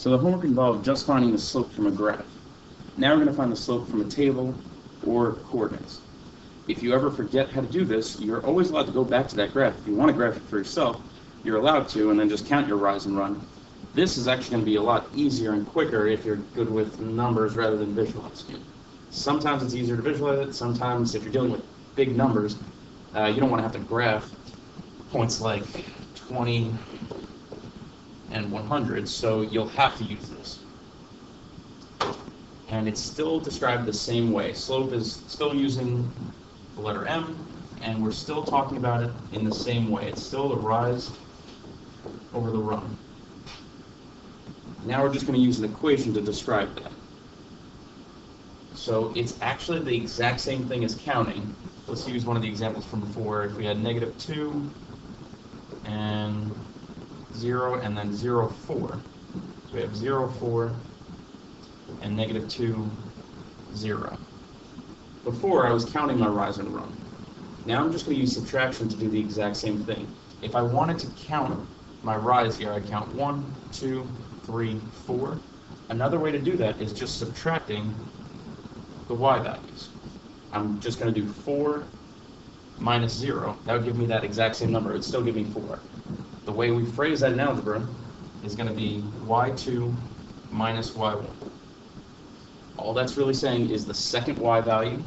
So the homework involved just finding the slope from a graph. Now we're going to find the slope from a table or coordinates. If you ever forget how to do this, you're always allowed to go back to that graph. If you want to graph it for yourself, you're allowed to, and then just count your rise and run. This is actually going to be a lot easier and quicker if you're good with numbers rather than visualizing it. Sometimes it's easier to visualize it. Sometimes if you're dealing with big numbers, you don't want to have to graph points like 20 and 100, so you'll have to use this. And it's still described the same way. Slope is still using the letter M, and we're still talking about it in the same way. It's still the rise over the run. Now we're just going to use an equation to describe that. So it's actually the exact same thing as counting. Let's use one of the examples from before. If we had -2 and 0 and then 0, 4. So we have 0, 4 and -2, 0. Before I was counting my rise and run. Now I'm just going to use subtraction to do the exact same thing. If I wanted to count my rise here, I'd count 1, 2, 3, 4. Another way to do that is just subtracting the y values. I'm just going to do 4 minus 0. That would give me that exact same number. It would still give me 4. The way we phrase that in algebra is going to be y2 minus y1. All that's really saying is the second y value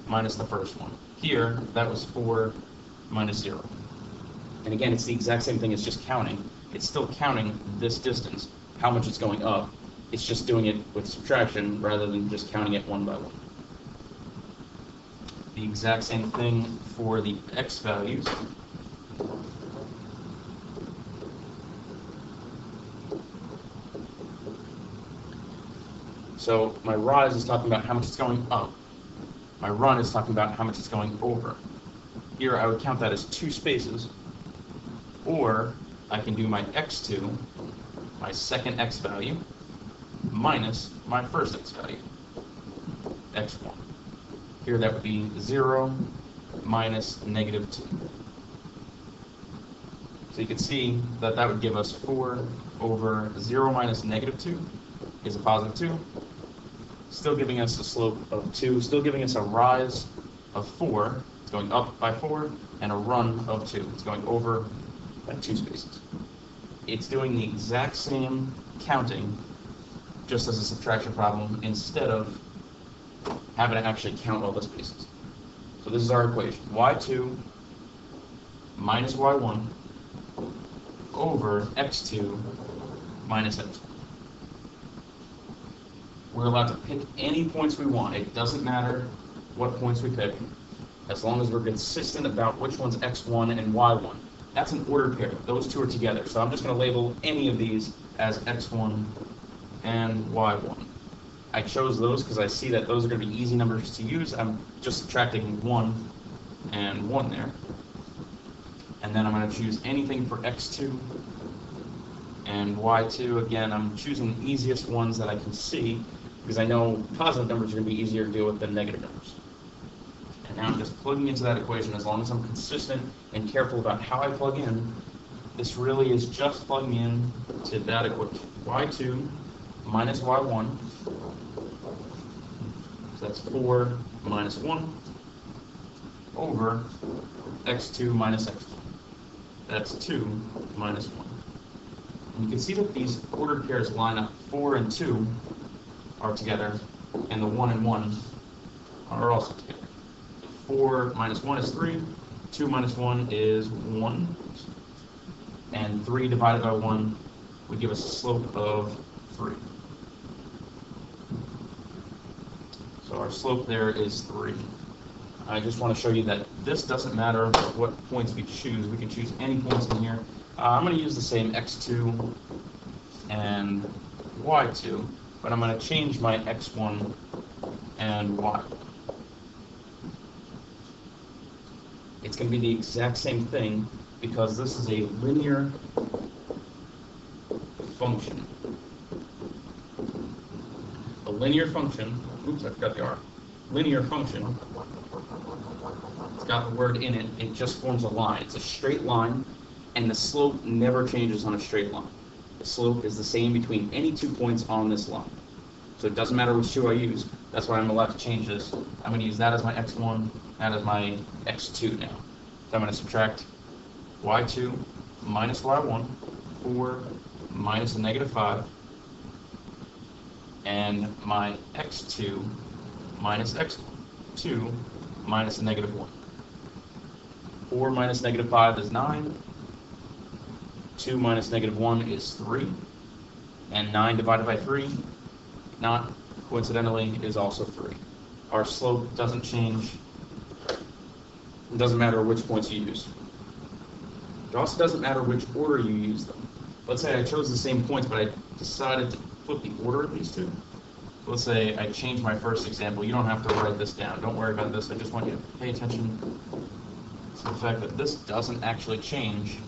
minus the first one. Here, that was 4 minus 0. And again, it's the exact same thing as just counting. It's still counting this distance, how much it's going up. It's just doing it with subtraction rather than just counting it one by one. The exact same thing for the x values. So my rise is talking about how much it's going up. My run is talking about how much it's going over. Here I would count that as 2 spaces. Or I can do my x2, my second x value, minus my first x value, x1. Here that would be 0 minus -2. So you can see that that would give us 4 over 0 minus -2 is a positive 2, still giving us a slope of 2, still giving us a rise of 4, it's going up by 4, and a run of 2, it's going over by 2 spaces. It's doing the exact same counting, just as a subtraction problem, instead of having to actually count all the spaces. So this is our equation. y2 minus y1 over x2 minus x1. We're allowed to pick any points we want. It doesn't matter what points we pick, as long as we're consistent about which one's x1 and y1. That's an ordered pair. Those two are together. So I'm just going to label any of these as x1 and y1. I chose those because I see that those are going to be easy numbers to use. I'm just subtracting 1 and 1 there. And then I'm going to choose anything for x2 and y2. Again, I'm choosing the easiest ones that I can see because I know positive numbers are going to be easier to deal with than negative numbers. And now I'm just plugging into that equation. As long as I'm consistent and careful about how I plug in, this really is just plugging in to that equation. y2 minus y1, so that's 4 minus 1, over x2 minus x1. That's 2 minus 1. And you can see that these ordered pairs line up. 4 and 2 are together, and the 1 and 1 are also together. 4 minus 1 is 3, 2 minus 1 is 1, and 3 divided by 1 would give us a slope of 3. So our slope there is 3. I just want to show you that this doesn't matter what points we choose. We can choose any points in here. I'm going to use the same x2 and y2, but I'm going to change my x1 and y1. It's going to be the exact same thing because this is a linear function. A linear function, oops, I forgot the R. Linear function, it's got the word in it, it just forms a line. It's a straight line, and the slope never changes on a straight line. slope is the same between any 2 points on this line. So it doesn't matter which 2 I use. That's why I'm allowed to change this. I'm going to use that as my x1, that as my x2 now. So I'm going to subtract y2 minus y1, 4 minus a negative 5, and my x2 minus x2 minus a negative 1. 4 minus negative 5 is 9. 2 minus negative 1 is 3. And 9 divided by 3, not coincidentally, is also 3. Our slope doesn't change. It doesn't matter which points you use. It also doesn't matter which order you use them. Let's say I chose the same points, but I decided to flip the order of these two. Let's say I change my first example. You don't have to write this down. Don't worry about this. I just want you to pay attention to the fact that this doesn't actually change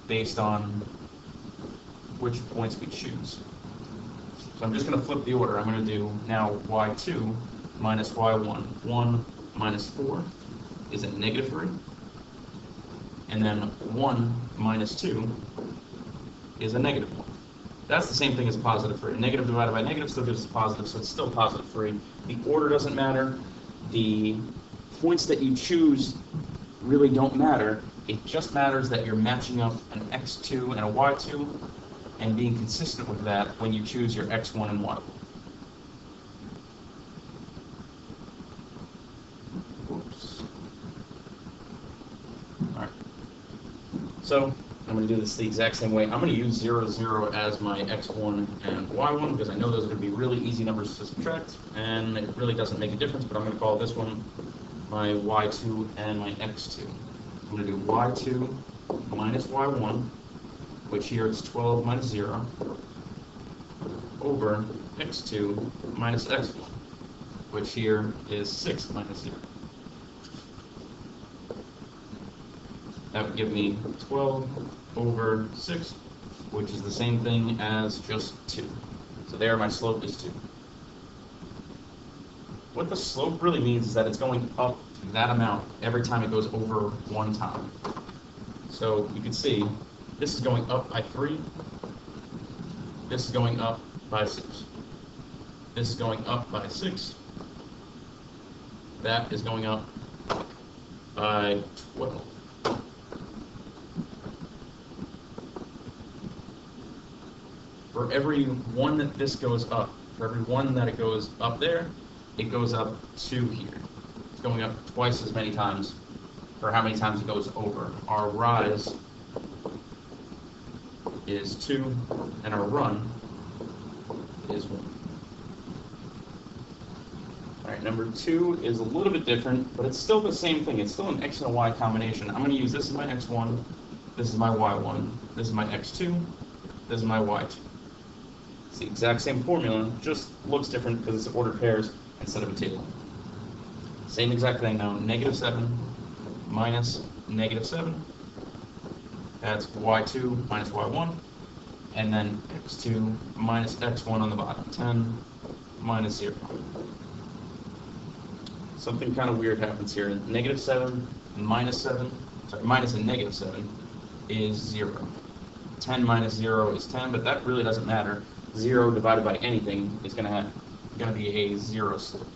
based on which points we choose. So I'm just going to flip the order. I'm going to do now y2 minus y1. 1 minus 4 is a negative 3. And then 1 minus 2 is a negative 1. That's the same thing as positive 3. Negative divided by negative still gives us positive, so it's still positive 3. The order doesn't matter. The points that you choose really don't matter. It just matters that you're matching up an x2 and a y2 and being consistent with that when you choose your x1 and y1. Oops. All right. So I'm going to do this the exact same way. I'm going to use 0, 0 as my x1 and y1 because I know those are going to be really easy numbers to subtract, and it really doesn't make a difference, but I'm going to call this one my y2 and my x2. I'm going to do y2 minus y1, which here it's 12 minus 0, over x2 minus x1, which here is 6 minus 0. That would give me 12 over 6, which is the same thing as just 2. So there my slope is 2. What the slope really means is that it's going up that amount every time it goes over one time. So you can see this is going up by 3. This is going up by 6. This is going up by 6. That is going up by 12. For every one that this goes up, for every one that it goes up there, it goes up 2 here. It's going up twice as many times for how many times it goes over. Our rise is 2, and our run is 1. All right, number 2 is a little bit different, but it's still the same thing. It's still an x and a y combination. I'm going to use this as my x1, this is my y1, this is my x2, this is my y2. It's the exact same formula, just looks different because it's ordered pairs instead of a table. Same exact thing now, negative 7 minus negative 7. That's y2 minus y1. And then x2 minus x1 on the bottom. 10 minus 0. Something kind of weird happens here. Negative 7 minus a negative 7 is 0. 10 minus 0 is 10, but that really doesn't matter. 0 divided by anything is going to be a 0 slope.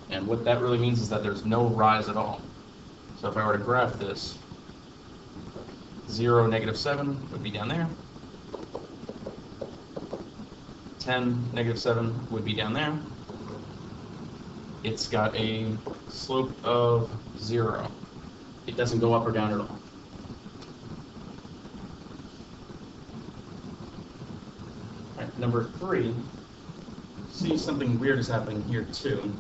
And what that really means is that there's no rise at all. So if I were to graph this, 0, negative 7 would be down there. 10, negative 7 would be down there. It's got a slope of 0. It doesn't go up or down at all. Number 3, see something weird is happening here too.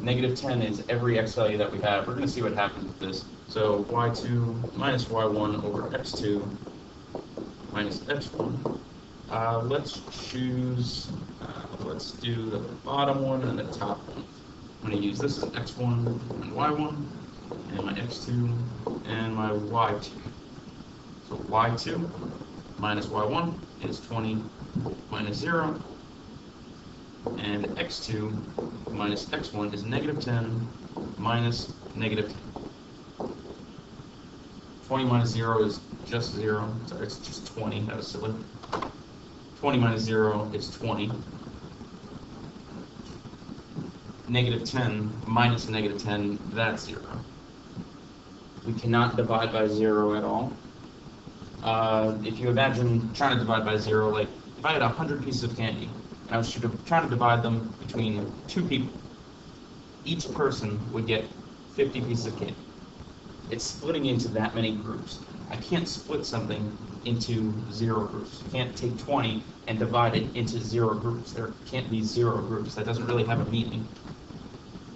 Negative 10 is every x value that we have. We're going to see what happens with this. So y2 minus y1 over x2 minus x1. Let's do the bottom one and the top one. I'm going to use this as x1 and y1, and my x2 and my y2. So y2 minus y1 is 20 minus 0, and x2 minus x1 is negative 10 minus negative 10. 20 minus 0 is just 0. Sorry, it's just 20. That was silly. 20 minus 0 is 20. Negative 10 minus negative 10, that's 0. We cannot divide by 0 at all. If you imagine trying to divide by 0, like if I had 100 pieces of candy, and I was trying to divide them between 2 people, each person would get 50 pieces of candy. It's splitting into that many groups. I can't split something into 0 groups. You can't take 20 and divide it into 0 groups. There can't be 0 groups. That doesn't really have a meaning.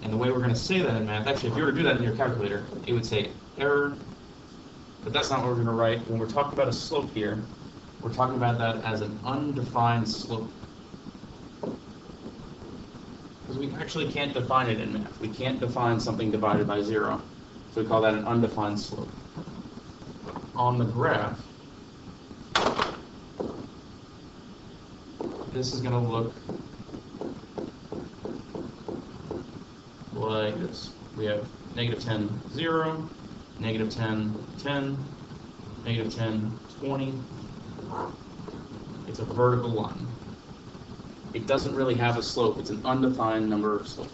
And the way we're going to say that in math, actually, if you were to do that in your calculator, it would say error, but that's not what we're going to write. When we're talking about a slope here, we're talking about that as an undefined slope. Because we actually can't define it in math. We can't define something divided by 0. So we call that an undefined slope. On the graph, this is going to look like this. We have negative 10, 0, negative 10, 10, negative 10, 20. It's a vertical line. It doesn't really have a slope. It's an undefined number of slopes.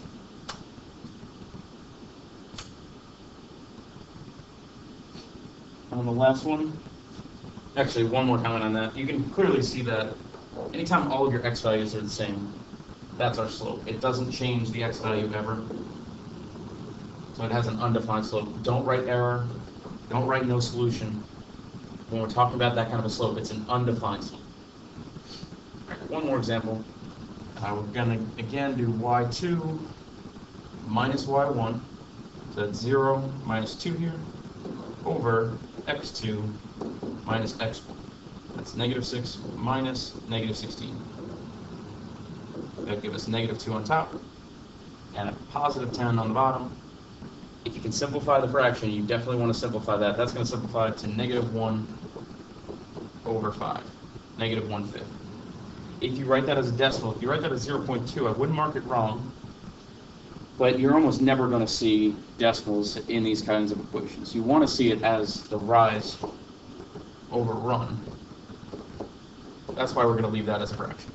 On the last one, actually one more comment on that. You can clearly see that anytime all of your x values are the same, that's our slope. It doesn't change the x value ever. So it has an undefined slope. Don't write error. Don't write no solution. When we're talking about that kind of a slope, it's an undefined slope. All right, one more example. We're going to, again, do y2 minus y1. So that's 0 minus 2 here over x2 minus x1. That's negative 6 minus negative 16. That'll give us negative 2 on top and a positive 10 on the bottom. If you can simplify the fraction, you definitely want to simplify that. That's going to simplify to negative 1 over 5, negative 1/5. If you write that as a decimal, if you write that as 0.2, I wouldn't mark it wrong, but you're almost never going to see decimals in these kinds of equations. You want to see it as the rise over run. That's why we're going to leave that as a fraction.